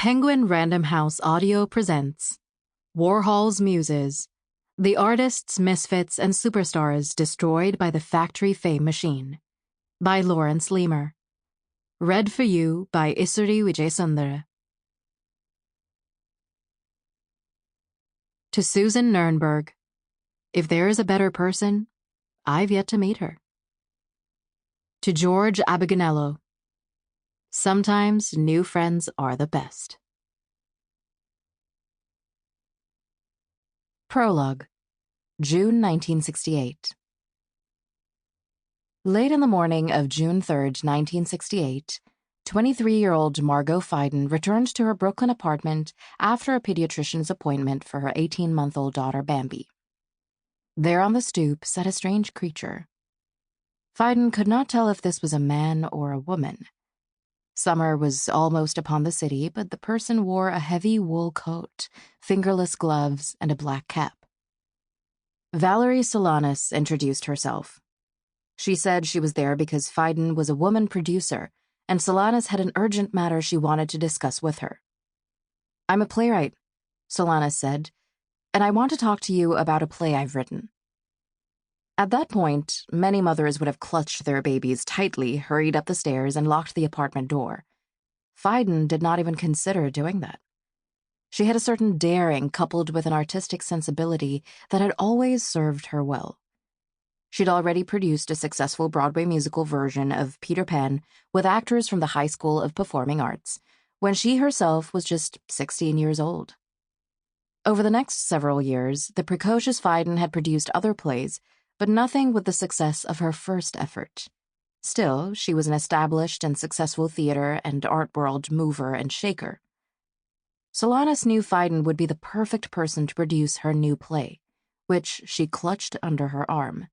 Penguin Random House Audio presents Warhol's Muses, the artists, misfits, and superstars destroyed by the factory fame machine, by Laurence Leamer. Read for you by Isuri Wijesundara. To Susan Nurnberg, if there is a better person, I've yet to meet her. To George Abiganello, sometimes new friends are the best. Prologue, June 1968. Late in the morning of June 3rd, 1968, 23-year-old Margot Fiden returned to her Brooklyn apartment after a pediatrician's appointment for her 18-month-old daughter Bambi. There on the stoop sat a strange creature. Fiden could not tell if this was a man or a woman. Summer was almost upon the city, but the person wore a heavy wool coat, fingerless gloves, and a black cap. Valerie Solanas introduced herself. She said she was there because Fiden was a woman producer, and Solanas had an urgent matter she wanted to discuss with her. "I'm a playwright," Solanas said, "and I want to talk to you about a play I've written." At that point, many mothers would have clutched their babies tightly, hurried up the stairs, and locked the apartment door. Fiden did not even consider doing that. She had a certain daring coupled with an artistic sensibility that had always served her well. She'd already produced a successful Broadway musical version of Peter Pan with actors from the High School of Performing Arts, when she herself was just 16 years old. Over the next several years, the precocious Fiden had produced other plays, but nothing with the success of her first effort. Still, she was an established and successful theater and art world mover and shaker. Solanas knew Fiden would be the perfect person to produce her new play, which she clutched under her arm.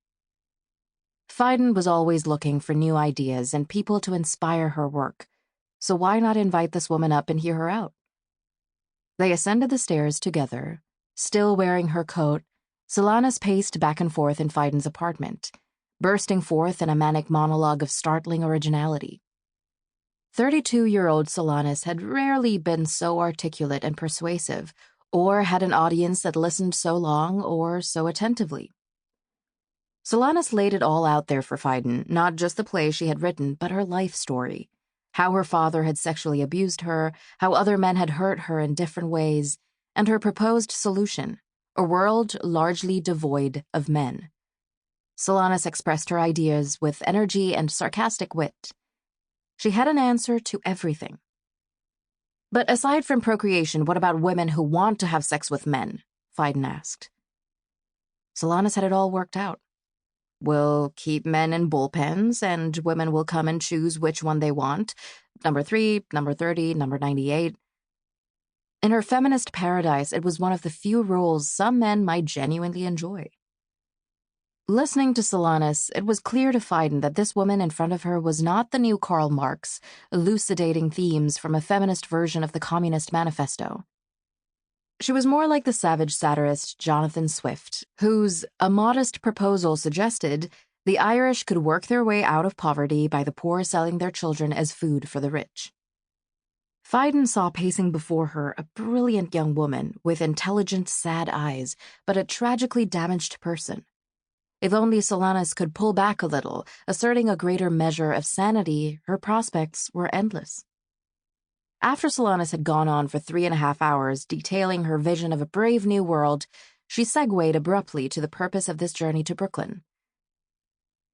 Fiden was always looking for new ideas and people to inspire her work, so why not invite this woman up and hear her out? They ascended the stairs together. Still wearing her coat, Solanas paced back and forth in Fiden's apartment, bursting forth in a manic monologue of startling originality. 32-year-old Solanas had rarely been so articulate and persuasive, or had an audience that listened so long or so attentively. Solanas laid it all out there for Fiden, not just the play she had written, but her life story, how her father had sexually abused her, how other men had hurt her in different ways, and her proposed solution, a world largely devoid of men. Solanas expressed her ideas with energy and sarcastic wit. She had an answer to everything. "But aside from procreation, what about women who want to have sex with men?" Fiden asked. Solanas had it all worked out. "We'll keep men in bullpens, and women will come and choose which one they want. Number 3, number 30, number 98. In her feminist paradise, it was one of the few roles some men might genuinely enjoy. Listening to Solanas, it was clear to Fiden that this woman in front of her was not the new Karl Marx, elucidating themes from a feminist version of the Communist Manifesto. She was more like the savage satirist Jonathan Swift, whose A Modest Proposal suggested the Irish could work their way out of poverty by the poor selling their children as food for the rich. Fiden saw pacing before her a brilliant young woman with intelligent, sad eyes, but a tragically damaged person. If only Solanas could pull back a little, asserting a greater measure of sanity, her prospects were endless. After Solanas had gone on for 3.5 hours detailing her vision of a brave new world, she segued abruptly to the purpose of this journey to Brooklyn.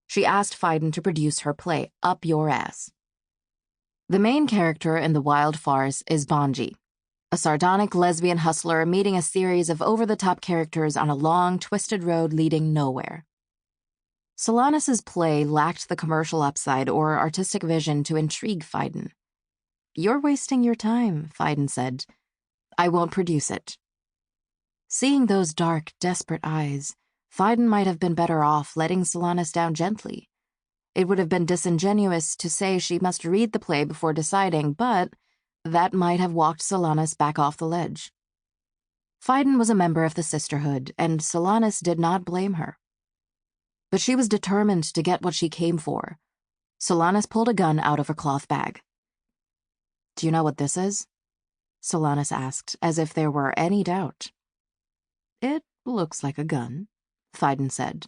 She asked Fiden to produce her play, Up Your Ass. The main character in the wild farce is Bonji, a sardonic lesbian hustler meeting a series of over-the-top characters on a long, twisted road leading nowhere. Solanas's play lacked the commercial upside or artistic vision to intrigue Fiden. "You're wasting your time," Fiden said. "I won't produce it." Seeing those dark, desperate eyes, Fiden might have been better off letting Solanas down gently. It would have been disingenuous to say she must read the play before deciding, but that might have walked Solanas back off the ledge. Fiden was a member of the sisterhood, and Solanas did not blame her. But she was determined to get what she came for. Solanas pulled a gun out of her cloth bag. "Do you know what this is?" Solanus asked, as if there were any doubt. It looks like a gun, Fiden said.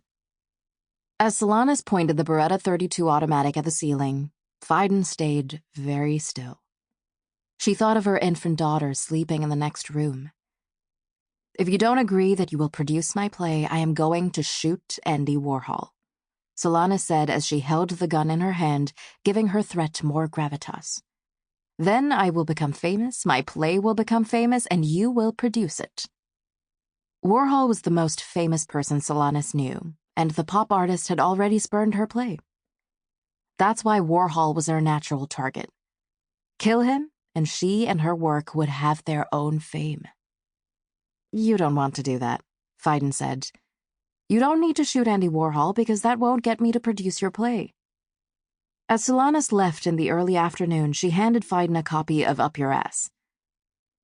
As Solanus pointed the Beretta 32 automatic at the ceiling, Fiden stayed very still. She thought of her infant daughter sleeping in the next room. If you don't agree that you will produce my play, I am going to shoot Andy Warhol, Solanus said as she held the gun in her hand, giving her threat more gravitas. Then I will become famous, my play will become famous, and you will produce it. Warhol was the most famous person Solanus knew, and the pop artist had already spurned her play. That's why Warhol was her natural target. Kill him, and she and her work would have their own fame. You don't want to do that, Fiden said. You don't need to shoot Andy Warhol because that won't get me to produce your play. As Solanus left in the early afternoon, she handed Fiden a copy of Up Your Ass.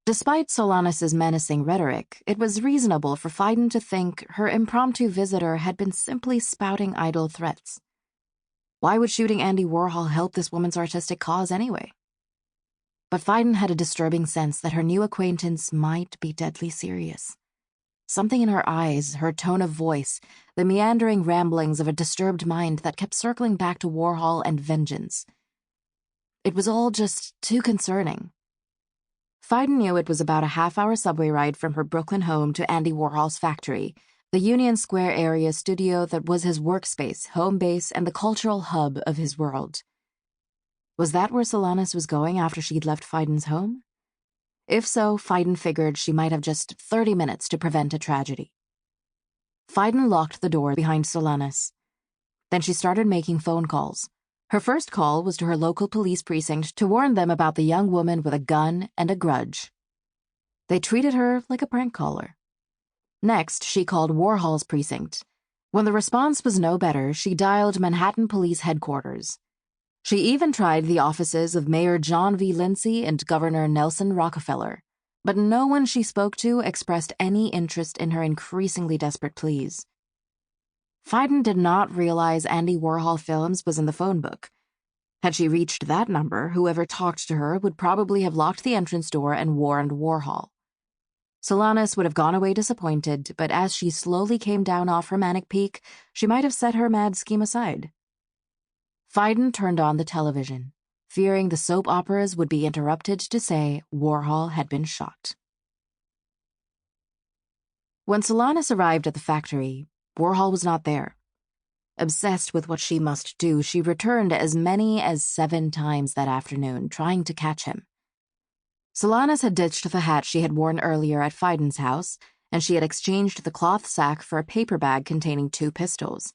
Despite Solanus's menacing rhetoric, it was reasonable for Fiden to think her impromptu visitor had been simply spouting idle threats. Why would shooting Andy Warhol help this woman's artistic cause anyway? But Fiden had a disturbing sense that her new acquaintance might be deadly serious. Something in her eyes, her tone of voice, the meandering ramblings of a disturbed mind that kept circling back to Warhol and vengeance. It was all just too concerning. Fiden knew it was about a half-hour subway ride from her Brooklyn home to Andy Warhol's factory, the Union Square area studio that was his workspace, home base, and the cultural hub of his world. Was that where Solanus was going after she'd left Fiden's home? If so, Fiden figured she might have just 30 minutes to prevent a tragedy. Fiden locked the door behind Solanus. Then she started making phone calls. Her first call was to her local police precinct to warn them about the young woman with a gun and a grudge. They treated her like a prank caller. Next, she called Warhol's precinct. When the response was no better, she dialed Manhattan Police Headquarters. She even tried the offices of Mayor John V. Lindsay and Governor Nelson Rockefeller, but no one she spoke to expressed any interest in her increasingly desperate pleas. Fiden did not realize Andy Warhol Films was in the phone book. Had she reached that number, whoever talked to her would probably have locked the entrance door and warned Warhol. Solanus would have gone away disappointed, but as she slowly came down off her manic peak, she might have set her mad scheme aside. Fiden turned on the television, fearing the soap operas would be interrupted to say Warhol had been shot. When Solanus arrived at the factory, Warhol was not there. Obsessed with what she must do, she returned as many as 7 times that afternoon, trying to catch him. Solanus had ditched the hat she had worn earlier at Fiden's house, and she had exchanged the cloth sack for a paper bag containing 2 pistols.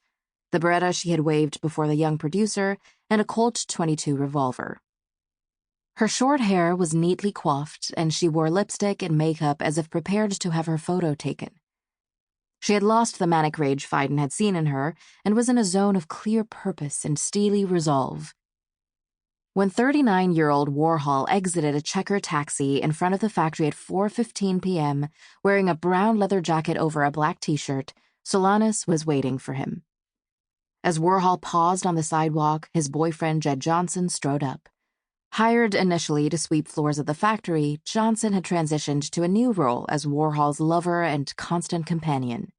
The Beretta she had waved before the young producer, and a Colt .22 revolver. Her short hair was neatly coiffed, and she wore lipstick and makeup as if prepared to have her photo taken. She had lost the manic rage Fiden had seen in her, and was in a zone of clear purpose and steely resolve. When 39-year-old Warhol exited a checker taxi in front of the factory at 4:15 p.m., wearing a brown leather jacket over a black t-shirt, Solanus was waiting for him. As Warhol paused on the sidewalk, his boyfriend Jed Johnson strode up. Hired initially to sweep floors at the factory, Johnson had transitioned to a new role as Warhol's lover and constant companion.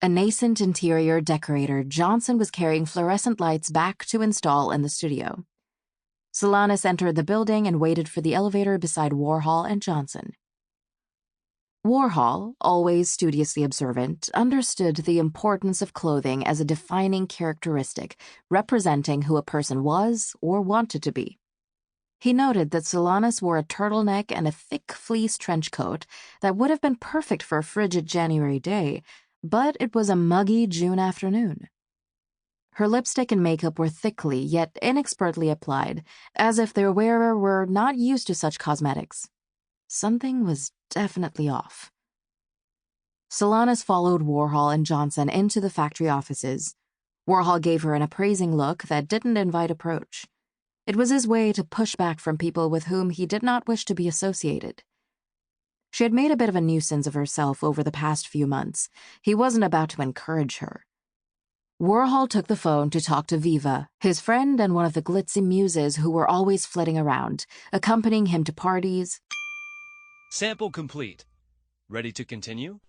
A nascent interior decorator, Johnson was carrying fluorescent lights back to install in the studio. Solanus entered the building and waited for the elevator beside Warhol and Johnson. Warhol, always studiously observant, understood the importance of clothing as a defining characteristic, representing who a person was or wanted to be. He noted that Solanus wore a turtleneck and a thick fleece trench coat that would have been perfect for a frigid January day, but it was a muggy June afternoon. Her lipstick and makeup were thickly yet inexpertly applied, as if their wearer were not used to such cosmetics. Something was definitely off. Solanus followed Warhol and Johnson into the factory offices. Warhol gave her an appraising look that didn't invite approach. It was his way to push back from people with whom he did not wish to be associated. She had made a bit of a nuisance of herself over the past few months. He wasn't about to encourage her. Warhol took the phone to talk to Viva, his friend and one of the glitzy muses who were always flitting around, accompanying him to parties. Sample complete. Ready to continue?